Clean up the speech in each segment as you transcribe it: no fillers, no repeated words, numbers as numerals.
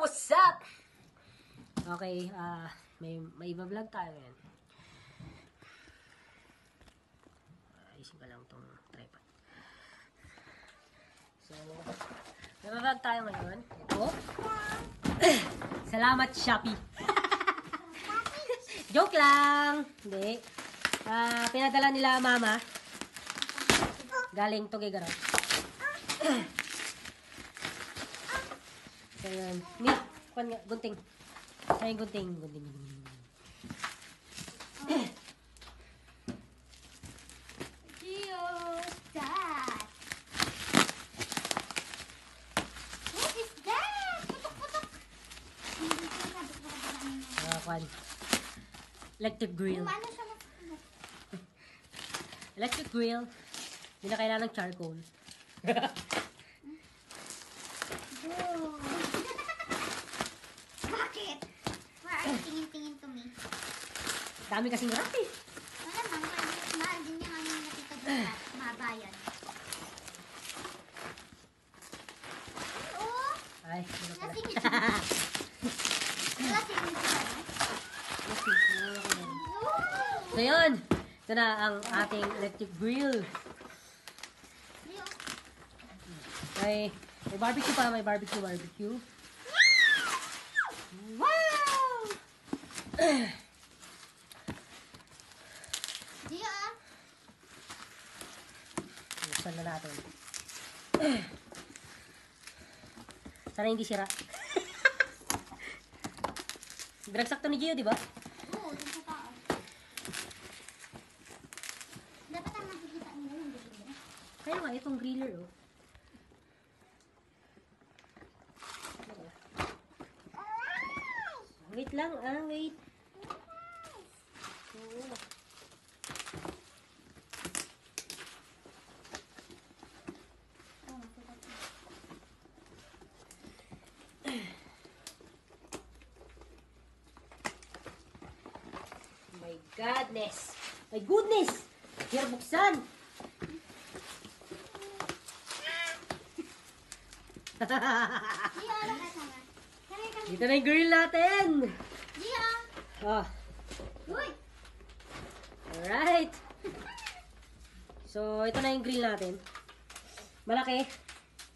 what's up? Okay, may iba-vlog tayo ngayon. Ayusin ko lang itong tripod. So, may iba-vlog tayo ngayon. Ito. Salamat, Shopee. Joke lang. Hindi. Pinadala nila mama. Galing Tuguegarao. So, yun. Gunting. Sayang gunting. Gio, that? What is that? Putok-putok. Electric grill. Ano siya? Electric grill. Hindi na kailangan ng charcoal. Bakit? Why are you tingin-tingin to me? Dami kasing rat eh. Wala naman, mahal din niya kami nakita dito. Mabayan. Oh! Ay, ano pala. Lasing. Lasing niya siya. So yun. Ito na ang ating electric grill. May barbecue pa. May barbecue. Wow! Gio, Buksan na natin. Sana hindi sira. Dragsakto ni Gio, di ba? oo, dito sa taas. Dapat ang nakikita nila yung dito. Kaya nga, itong griller, oh. Wait lang, wait. Oo. My goodness! My goodness! Here, buksan! Gio, ano ka sama? Kaya Dito na yung grill natin! Gio! Oh, Uy! alright! So, ito na yung grill natin. Malaki.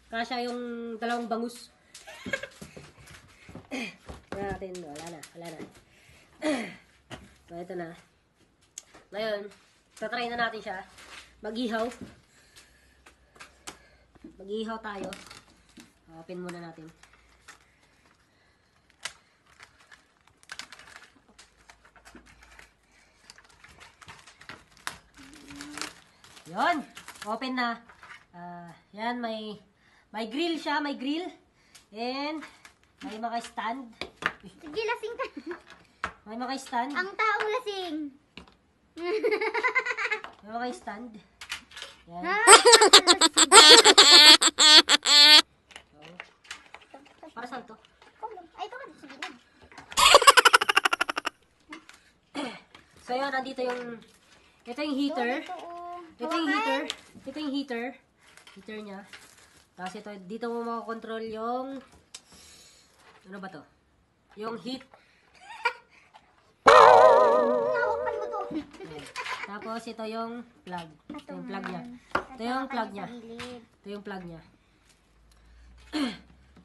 Kasya yung dalawang bangus. Wala natin. Wala na. So, ito na. Ngayon, tatry na natin siya. Mag-ihaw. Mag-ihaw tayo. Open muna natin. Yon, open na. Yan, may grill siya, may grill. And may mga stand. Sige, lasing ka. May mga stand. Ang taong lasing. May mga stand. Yan. Ha? So, para saan to? Ay, ito ka. Sige na. So, yan, nandito yung ito yung heater. Ito yung heater. Ito yung heater. Heater niya. Tapos ito, dito mo makakontrol yung ano ba to? Yung heat. Nawakan mo to. Ayan. Tapos ito yung plug. Ito yung plug niya. Ito yung plug niya. Sa gilid. Ito yung plug niya.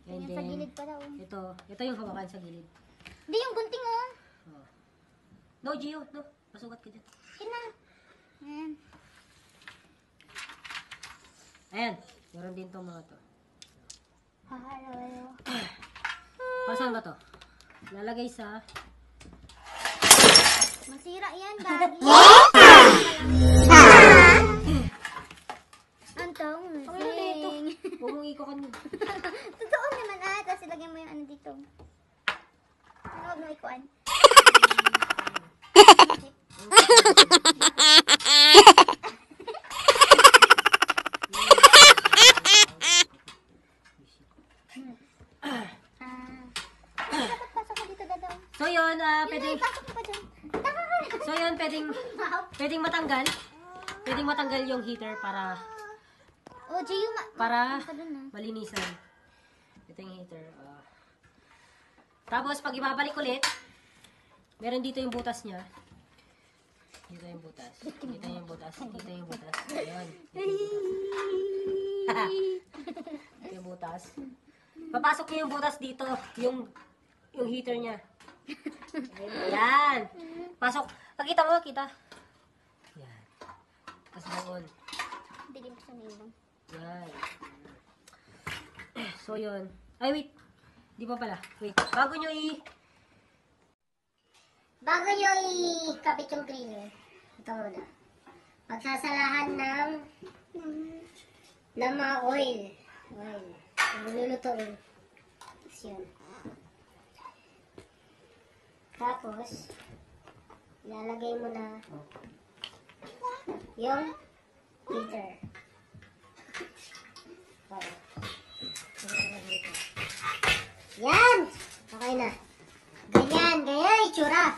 And Yan sa then, gilid pa daw. ito yung hawakan sa gilid. Hindi, yung gunting oh. Oh. No, Gio. No. Masugat ka dyan. Kina. Ayan. Ayan. Meron din itong mga to. Hello. Para saan ba to? Lalagay sa Masira yan, daddy. Ang taong lasing. huwag mong ikokan mo. Totoo naman tapos ilagay mo yung ano dito. Huwag mo ikuan. Dapat pasok ko dito, dadaw. So yun, Pwede. pwedeng, Pasok mo pa dyan. so yun, pwedeng matanggal. Pwedeng matanggal yung heater para Oh, Gio, para ka dun, ah. malinisan. Ito yung heater. Tapos, pag ibabalik ulit, meron dito yung butas niya. Dito yung butas. Dito yung butas. Dito yung butas. Ayan. Dito yung butas. Papasok niyo yung butas dito. Yung heater niya. Ayan. Pasok. Pakita mo, kita. Ayan. Tapos doon. Dilim sa nilong. Ayan. So, yun. Ay, wait. Di pa pala. Wait. Bago nyo ikabit yung grill, ito muna. Pagsasalahan ng mga oil. Lulutuin. Tapos yun. Tapos, ilalagay mo na yung heater. Yan! Okay na. Ganyan yung itsura.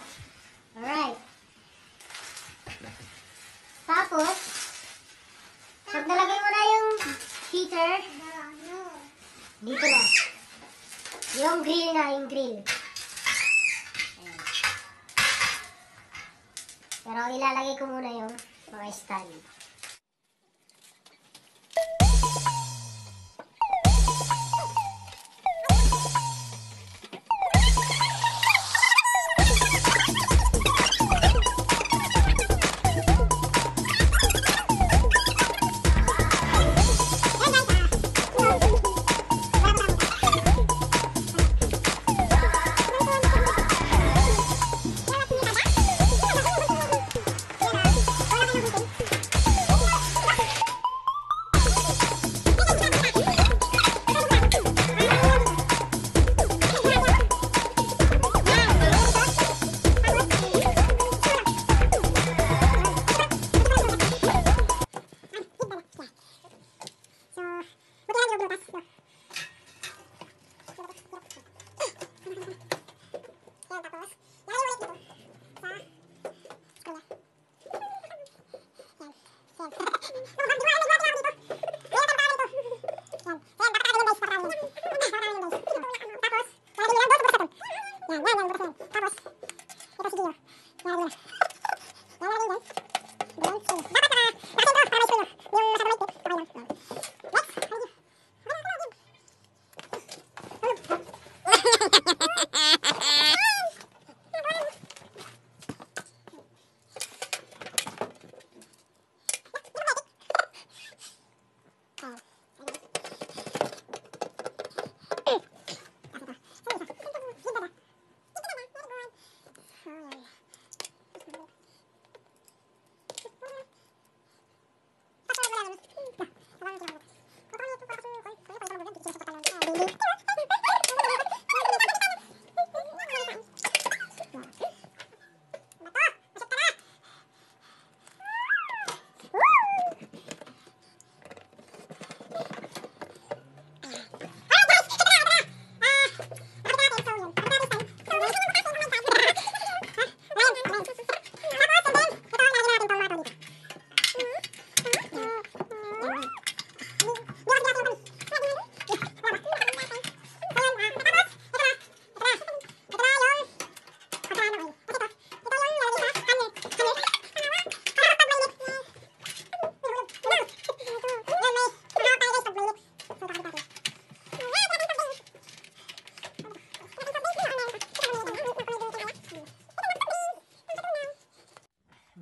Alright. Tapos, pag nalagay mo na yung heater, dito na. Yung grill na, yung grill. Ayan. Pero ilalagay ko muna yung mga stand.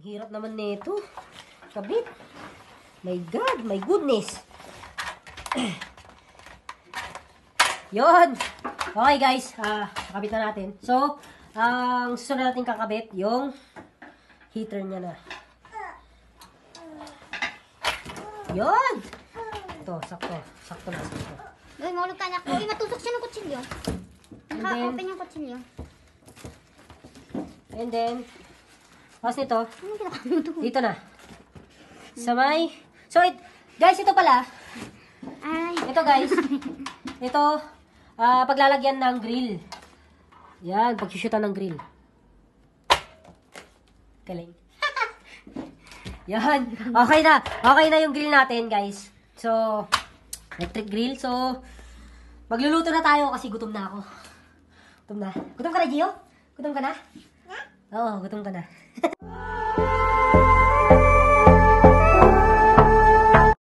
Hirap naman nito. Kabit. My God, my goodness. Yon. Okay guys, kakabit na natin. So, ang susunod natin kakabit, yung heater niya na. Yon. Ito, sakto. Sakto na, sakto. Uy, mahulog ka anak. Uy, matusok siya ng kutsilyo. Naka-open yung kutsilyo. And then, tapos nito, Ano kinakain mo to? dito na. Sa may, so, guys, ito pala, Ay. ito guys, ito, paglalagyan ng grill. Yan, pagsusyutan ng grill. Galing. Yan, okay na. Okay na yung grill natin, guys. So, electric grill. So, magluluto na tayo kasi gutom na ako. Gutom na. Gutom ka na, Gio? Gutom ka na? Oo, gutom ka na.